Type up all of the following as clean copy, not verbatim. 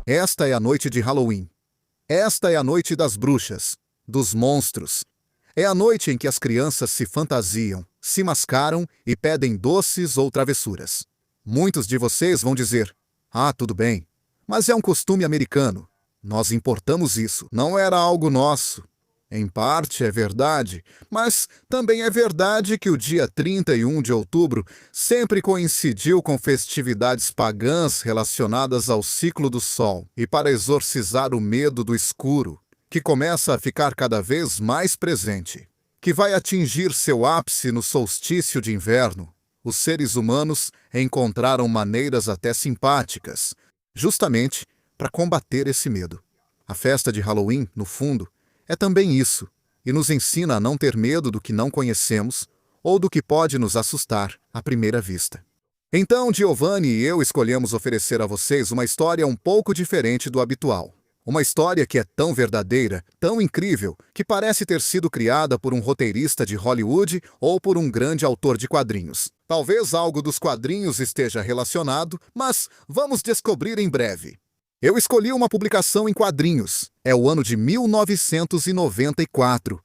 Esta é a noite de Halloween. Esta é a noite das bruxas, dos monstros. É a noite em que as crianças se fantasiam, se mascaram e pedem doces ou travessuras. Muitos de vocês vão dizer: "Ah, tudo bem, mas é um costume americano. Nós importamos isso, não era algo nosso." Em parte é verdade, mas também é verdade que o dia 31 de outubro sempre coincidiu com festividades pagãs relacionadas ao ciclo do sol e para exorcizar o medo do escuro, que começa a ficar cada vez mais presente, que vai atingir seu ápice no solstício de inverno. Os seres humanos encontraram maneiras até simpáticas, justamente para combater esse medo. A festa de Halloween, no fundo, é também isso, e nos ensina a não ter medo do que não conhecemos ou do que pode nos assustar à primeira vista. Então, Giovanni e eu escolhemos oferecer a vocês uma história um pouco diferente do habitual. Uma história que é tão verdadeira, tão incrível, que parece ter sido criada por um roteirista de Hollywood ou por um grande autor de quadrinhos. Talvez algo dos quadrinhos esteja relacionado, mas vamos descobrir em breve. Eu escolhi uma publicação em quadrinhos. É o ano de 1994.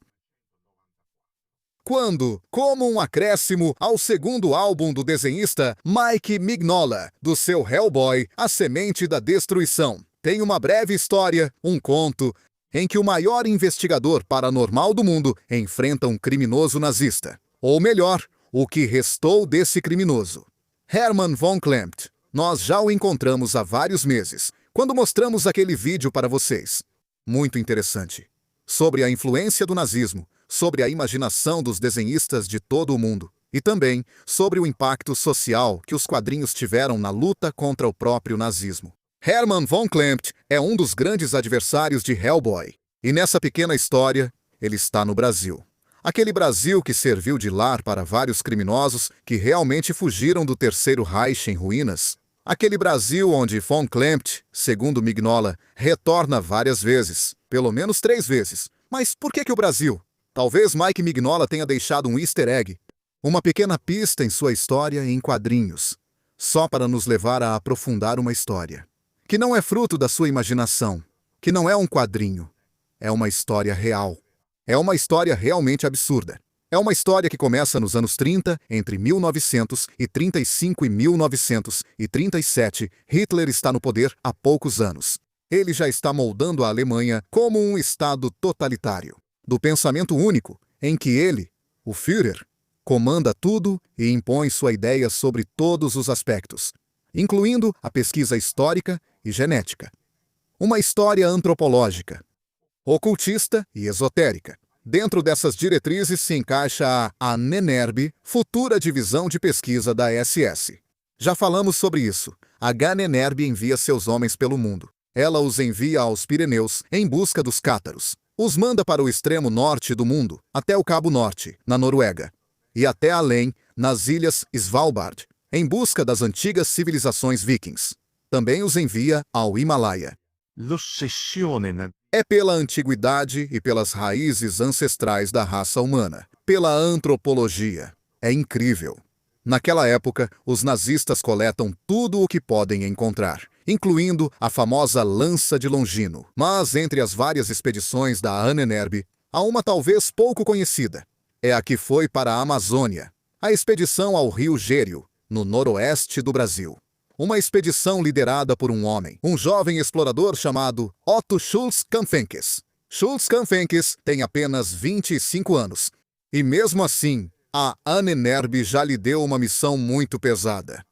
Quando, como um acréscimo ao segundo álbum do desenhista Mike Mignola, do seu Hellboy, A Semente da Destruição, tem uma breve história, um conto, em que o maior investigador paranormal do mundo enfrenta um criminoso nazista. Ou melhor, o que restou desse criminoso. Hermann von Klempt. Nós já o encontramos há vários meses, quando mostramos aquele vídeo para vocês. Muito interessante. Sobre a influência do nazismo, sobre a imaginação dos desenhistas de todo o mundo, e também sobre o impacto social que os quadrinhos tiveram na luta contra o próprio nazismo. Hermann von Klempt é um dos grandes adversários de Hellboy, e nessa pequena história, ele está no Brasil. Aquele Brasil que serviu de lar para vários criminosos que realmente fugiram do Terceiro Reich em ruínas. Aquele Brasil onde von Klempt, segundo Mignola, retorna várias vezes, pelo menos 3 vezes. Mas por que o Brasil? Talvez Mike Mignola tenha deixado um easter egg, uma pequena pista em sua história em quadrinhos, só para nos levar a aprofundar uma história, que não é fruto da sua imaginação, que não é um quadrinho, é uma história real. É uma história realmente absurda. É uma história que começa nos anos 30, entre 1935 e 1937. Hitler está no poder há poucos anos. Ele já está moldando a Alemanha como um estado totalitário, do pensamento único, em que ele, o Führer, comanda tudo e impõe sua ideia sobre todos os aspectos, incluindo a pesquisa histórica e genética. Uma história antropológica, ocultista e esotérica. Dentro dessas diretrizes se encaixa a ANNERB, futura divisão de pesquisa da SS. Já falamos sobre isso. A ANNERB envia seus homens pelo mundo. Ela os envia aos Pirineus em busca dos cátaros. Os manda para o extremo norte do mundo, até o Cabo Norte, na Noruega, e até além, nas ilhas Svalbard, em busca das antigas civilizações vikings. Também os envia ao Himalaia. É pela antiguidade e pelas raízes ancestrais da raça humana, pela antropologia. É incrível. Naquela época, os nazistas coletam tudo o que podem encontrar, incluindo a famosa Lança de Longino. Mas entre as várias expedições da ANNERB, há uma talvez pouco conhecida. É a que foi para a Amazônia, a expedição ao Rio Gêrio, no noroeste do Brasil. Uma expedição liderada por um homem, um jovem explorador chamado Otto Schultz-Kampfenkes. Schultz-Kampfenkes tem apenas 25 anos. E mesmo assim, a ANNERB já lhe deu uma missão muito pesada.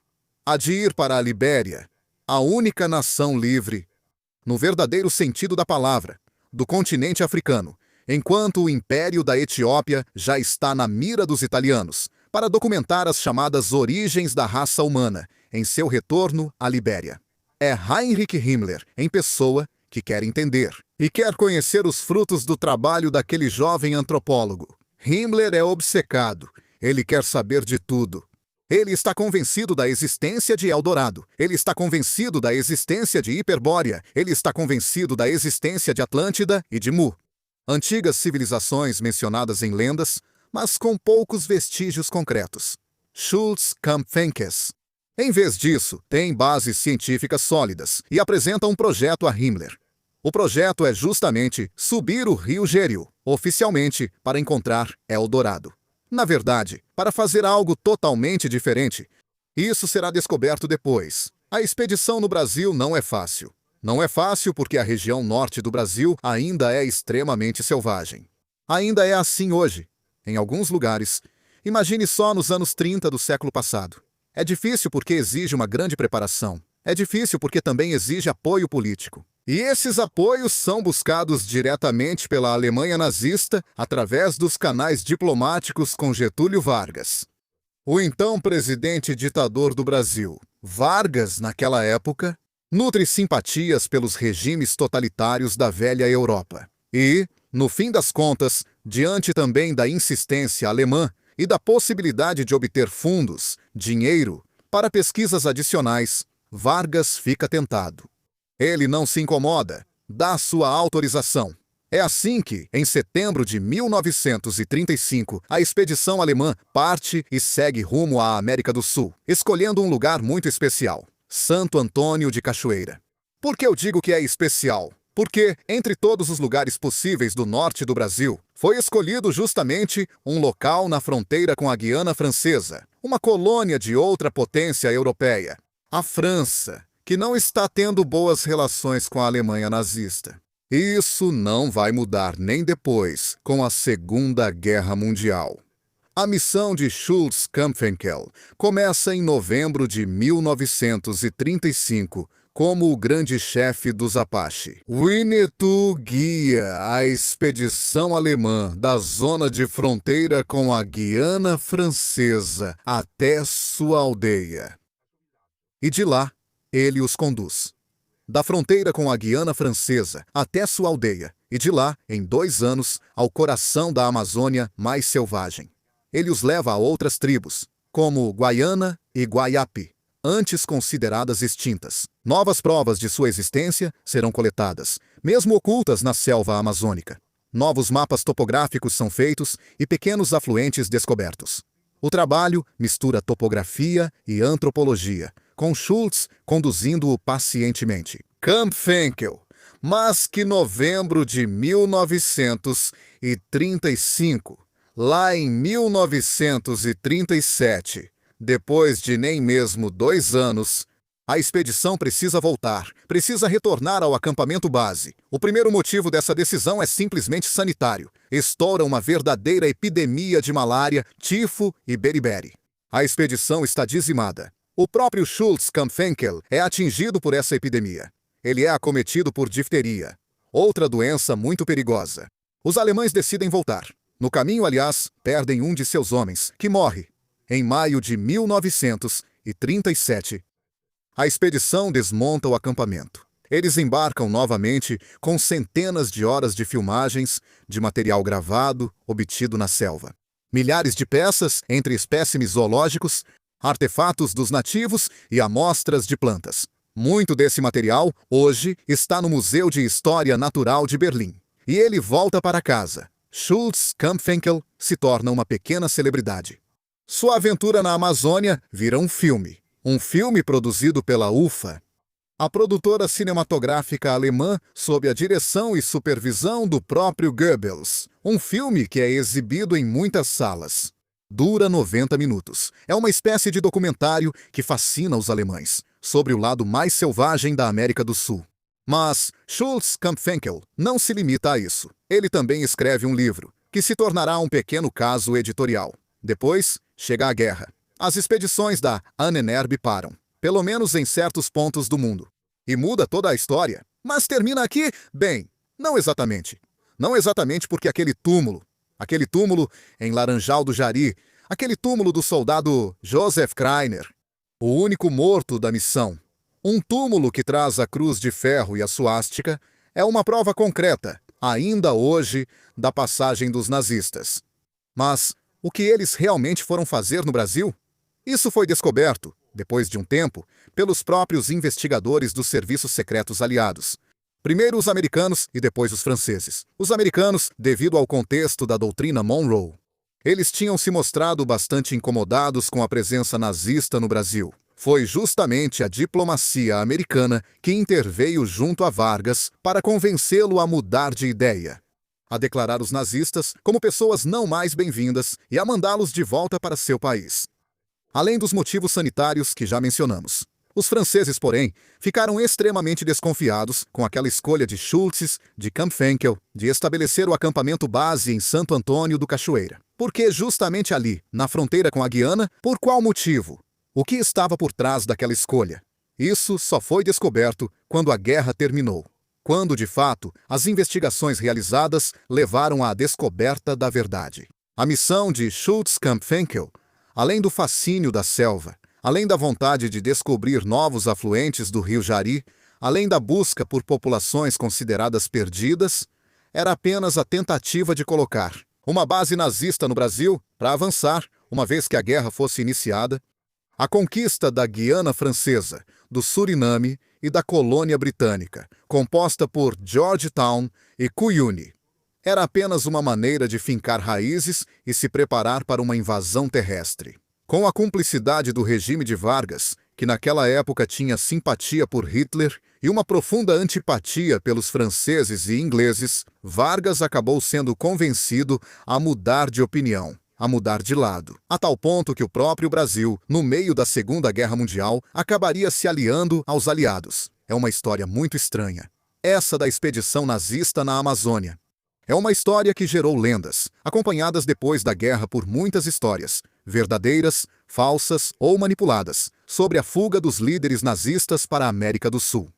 A de ir para a Libéria, a única nação livre, no verdadeiro sentido da palavra, do continente africano, enquanto o Império da Etiópia já está na mira dos italianos, para documentar as chamadas origens da raça humana, em seu retorno à Libéria. É Heinrich Himmler, em pessoa, que quer entender e quer conhecer os frutos do trabalho daquele jovem antropólogo. Himmler é obcecado, ele quer saber de tudo. Ele está convencido da existência de Eldorado, ele está convencido da existência de Hiperbórea, ele está convencido da existência de Atlântida e de Mu. Antigas civilizações mencionadas em lendas, mas com poucos vestígios concretos. Schultz-Kampfenkes Em vez disso, têm bases científicas sólidas e apresentam um projeto a Himmler. O projeto é justamente subir o rio Gériu, oficialmente, para encontrar Eldorado. Na verdade, para fazer algo totalmente diferente. Isso será descoberto depois. A expedição no Brasil não é fácil. Não é fácil porque a região norte do Brasil ainda é extremamente selvagem. Ainda é assim hoje, em alguns lugares. Imagine só nos anos 30 do século passado. É difícil porque exige uma grande preparação. É difícil porque também exige apoio político. E esses apoios são buscados diretamente pela Alemanha nazista através dos canais diplomáticos com Getúlio Vargas. O então presidente ditador do Brasil, Vargas, naquela época, nutre simpatias pelos regimes totalitários da velha Europa. E, no fim das contas, diante também da insistência alemã e da possibilidade de obter fundos, dinheiro, para pesquisas adicionais, Vargas fica tentado. Ele não se incomoda, dá sua autorização. É assim que, em setembro de 1935, a expedição alemã parte e segue rumo à América do Sul, escolhendo um lugar muito especial, Santo Antônio de Cachoeira. Por que eu digo que é especial? Porque, entre todos os lugares possíveis do norte do Brasil, foi escolhido justamente um local na fronteira com a Guiana Francesa, uma colônia de outra potência europeia, a França, que não está tendo boas relações com a Alemanha nazista. Isso não vai mudar nem depois, com a Segunda Guerra Mundial. A missão de Schultz-Kampfenkel começa em novembro de 1935, como o grande chefe dos Apache. Winnetou guia a expedição alemã da zona de fronteira com a Guiana Francesa até sua aldeia. E de lá, ele os conduz. Da fronteira com a Guiana Francesa até sua aldeia, e de lá, em 2 anos, ao coração da Amazônia mais selvagem. Ele os leva a outras tribos, como Guaiana e Guaiapi, antes consideradas extintas. Novas provas de sua existência serão coletadas, mesmo ocultas na selva amazônica. Novos mapas topográficos são feitos e pequenos afluentes descobertos. O trabalho mistura topografia e antropologia, com Schultz conduzindo-o pacientemente. Kampfenkel, mas que novembro de 1935, lá em 1937, depois de nem mesmo 2 anos, a expedição precisa voltar, precisa retornar ao acampamento base. O primeiro motivo dessa decisão é simplesmente sanitário. Estoura uma verdadeira epidemia de malária, tifo e beriberi. A expedição está dizimada. O próprio Schultz-Kampfenkel é atingido por essa epidemia. Ele é acometido por difteria, outra doença muito perigosa. Os alemães decidem voltar. No caminho, aliás, perdem um de seus homens, que morre. Em maio de 1937, a expedição desmonta o acampamento. Eles embarcam novamente com centenas de horas de filmagens, de material gravado, obtido na selva. Milhares de peças, entre espécimes zoológicos, artefatos dos nativos e amostras de plantas. Muito desse material, hoje, está no Museu de História Natural de Berlim. E ele volta para casa. Schultz-Kampfenkel se torna uma pequena celebridade. Sua aventura na Amazônia vira um filme. Um filme produzido pela UFA, a produtora cinematográfica alemã sob a direção e supervisão do próprio Goebbels. Um filme que é exibido em muitas salas. Dura 90 minutos. É uma espécie de documentário que fascina os alemães, sobre o lado mais selvagem da América do Sul. Mas Schultz-Kampfenkel não se limita a isso. Ele também escreve um livro, que se tornará um pequeno caso editorial. Depois, chega a guerra. As expedições da Ahnenerbe param, pelo menos em certos pontos do mundo. E muda toda a história. Mas termina aqui? Bem, não exatamente. Não exatamente porque aquele túmulo em Laranjal do Jari, aquele túmulo do soldado Joseph Kreiner, o único morto da missão, um túmulo que traz a cruz de ferro e a suástica, é uma prova concreta, ainda hoje, da passagem dos nazistas. Mas o que eles realmente foram fazer no Brasil? Isso foi descoberto, depois de um tempo, pelos próprios investigadores dos serviços secretos aliados. Primeiro os americanos e depois os franceses. Os americanos, devido ao contexto da doutrina Monroe. Eles tinham se mostrado bastante incomodados com a presença nazista no Brasil. Foi justamente a diplomacia americana que interveio junto a Vargas para convencê-lo a mudar de ideia, a declarar os nazistas como pessoas não mais bem-vindas e a mandá-los de volta para seu país. Além dos motivos sanitários que já mencionamos. Os franceses, porém, ficaram extremamente desconfiados com aquela escolha de Schultz, de Kampfenkel, de estabelecer o acampamento base em Santo Antônio do Cachoeira. Porque justamente ali, na fronteira com a Guiana, por qual motivo? O que estava por trás daquela escolha? Isso só foi descoberto quando a guerra terminou. Quando, de fato, as investigações realizadas levaram à descoberta da verdade. A missão de Schultz-Kampfenkel, além do fascínio da selva, além da vontade de descobrir novos afluentes do rio Jari, além da busca por populações consideradas perdidas, era apenas a tentativa de colocar uma base nazista no Brasil para avançar, uma vez que a guerra fosse iniciada, a conquista da Guiana Francesa, do Suriname e da colônia britânica, composta por Georgetown e Cuyuni. Era apenas uma maneira de fincar raízes e se preparar para uma invasão terrestre. Com a cumplicidade do regime de Vargas, que naquela época tinha simpatia por Hitler e uma profunda antipatia pelos franceses e ingleses, Vargas acabou sendo convencido a mudar de opinião, a mudar de lado, a tal ponto que o próprio Brasil, no meio da Segunda Guerra Mundial, acabaria se aliando aos aliados. É uma história muito estranha. Essa da expedição nazista na Amazônia. É uma história que gerou lendas, acompanhadas depois da guerra por muitas histórias, verdadeiras, falsas ou manipuladas, sobre a fuga dos líderes nazistas para a América do Sul.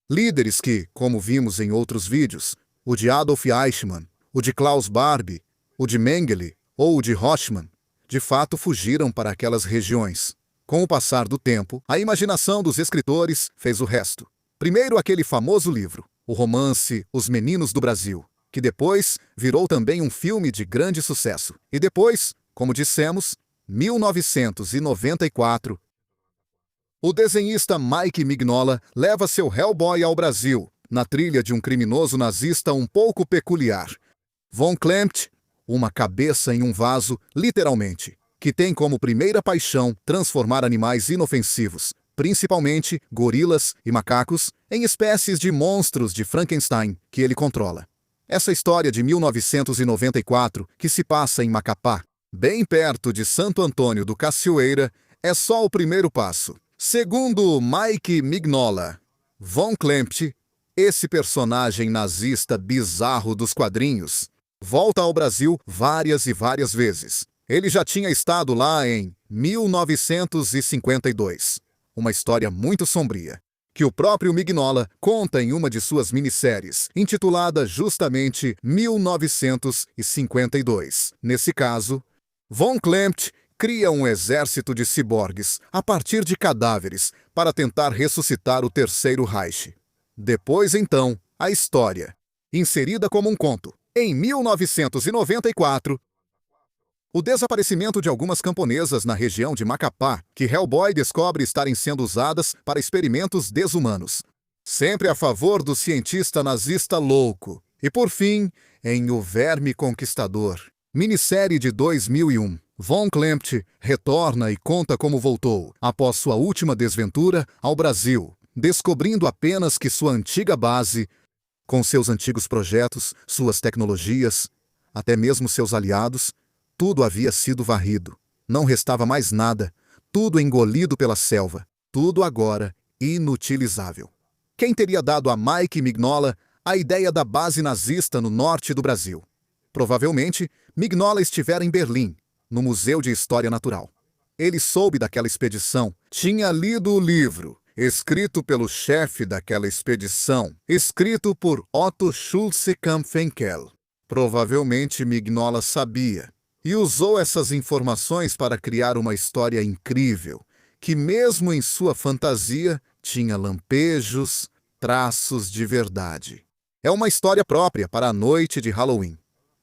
Líderes que, como vimos em outros vídeos, o de Adolf Eichmann, o de Klaus Barbie, o de Mengele ou o de Rochman, de fato fugiram para aquelas regiões. Com o passar do tempo, a imaginação dos escritores fez o resto. Primeiro aquele famoso livro, o romance Os Meninos do Brasil, que depois virou também um filme de grande sucesso. E depois, como dissemos, 1994, o desenhista Mike Mignola leva seu Hellboy ao Brasil, na trilha de um criminoso nazista um pouco peculiar. Von Klempt, uma cabeça em um vaso, literalmente, que tem como primeira paixão transformar animais inofensivos, principalmente gorilas e macacos, em espécies de monstros de Frankenstein que ele controla. Essa história de 1994, que se passa em Macapá, bem perto de Santo Antônio do Cachoeira, é só o primeiro passo. Segundo Mike Mignola, Von Klempt, esse personagem nazista bizarro dos quadrinhos, volta ao Brasil várias e várias vezes. Ele já tinha estado lá em 1952. Uma história muito sombria, que o próprio Mignola conta em uma de suas minisséries, intitulada justamente 1952. Nesse caso, Von Klempt cria um exército de ciborgues a partir de cadáveres para tentar ressuscitar o Terceiro Reich. Depois, então, a história, inserida como um conto. Em 1994, o desaparecimento de algumas camponesas na região de Macapá, que Hellboy descobre estarem sendo usadas para experimentos desumanos. Sempre a favor do cientista nazista louco. E por fim, em O Verme Conquistador, minissérie de 2001, Von Klempt retorna e conta como voltou, após sua última desventura, ao Brasil, descobrindo apenas que sua antiga base, com seus antigos projetos, suas tecnologias, até mesmo seus aliados, tudo havia sido varrido. Não restava mais nada, tudo engolido pela selva, tudo agora inutilizável. Quem teria dado a Mike Mignola a ideia da base nazista no norte do Brasil? Provavelmente, Mignola estivera em Berlim, no Museu de História Natural. Ele soube daquela expedição, tinha lido o livro, escrito pelo chefe daquela expedição, escrito por Otto Schulze-Kampfenkel. Provavelmente Mignola sabia, e usou essas informações para criar uma história incrível, que mesmo em sua fantasia, tinha lampejos, traços de verdade. É uma história própria para a noite de Halloween.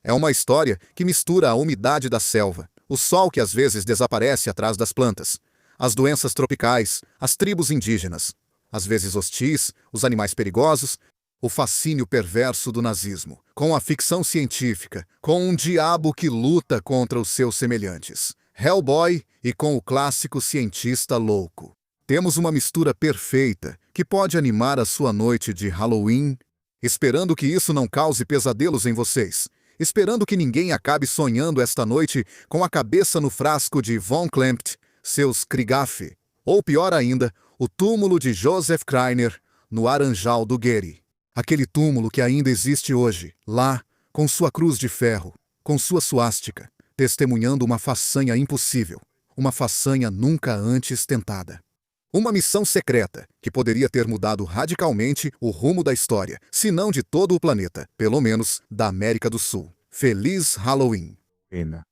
É uma história que mistura a umidade da selva, o sol que às vezes desaparece atrás das plantas, as doenças tropicais, as tribos indígenas, às vezes hostis, os animais perigosos, o fascínio perverso do nazismo, com a ficção científica, com um diabo que luta contra os seus semelhantes, Hellboy, e com o clássico cientista louco. Temos uma mistura perfeita que pode animar a sua noite de Halloween, esperando que isso não cause pesadelos em vocês, esperando que ninguém acabe sonhando esta noite com a cabeça no frasco de Von Klempt, seus Krieghoff, ou pior ainda, o túmulo de Joseph Kreiner no Aranjal do Guéry. Aquele túmulo que ainda existe hoje, lá, com sua cruz de ferro, com sua suástica, testemunhando uma façanha impossível, uma façanha nunca antes tentada. Uma missão secreta que poderia ter mudado radicalmente o rumo da história, se não de todo o planeta, pelo menos da América do Sul. Feliz Halloween! Pena.